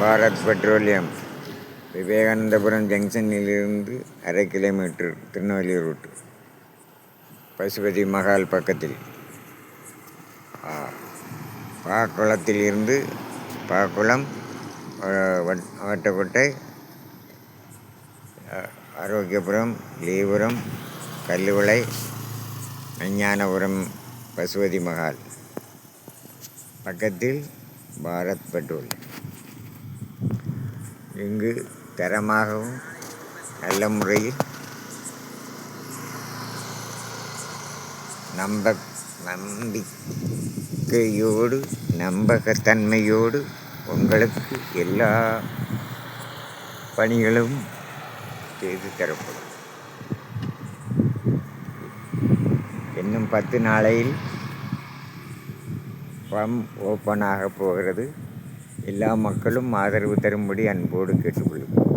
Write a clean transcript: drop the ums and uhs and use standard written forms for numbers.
பாரத் பெட்ரோலியம் விவேகானந்தபுரம் ஜங்ஷனிலிருந்து 1/2 kilometre Tirunelveli route. Pasupathi Mahal பக்கத்தில். பாக்குளத்தில் இருந்து பாக்குளம், வட்டக்கோட்டை, ஆரோக்கியபுரம், லீபுரம், கல்லுவளை, விஞ்ஞானபுரம், பசுபதி மகால் பக்கத்தில் பாரத் பெட்ரோலியம். இங்கு தரமாகவும் நல்ல முறையில் நம்பிக்கையோடு நம்பகத்தன்மையோடு உங்களுக்கு எல்லா பணிகளும் செய்து தரப்படும். இன்னும் 10 நாளையில் பம்ப் ஓப்பன் ஆக போகிறது. எல்லா மக்களும் ஆதரவு தரும்படி அன்போடு கேட்டுக்கொள்கிறேன்.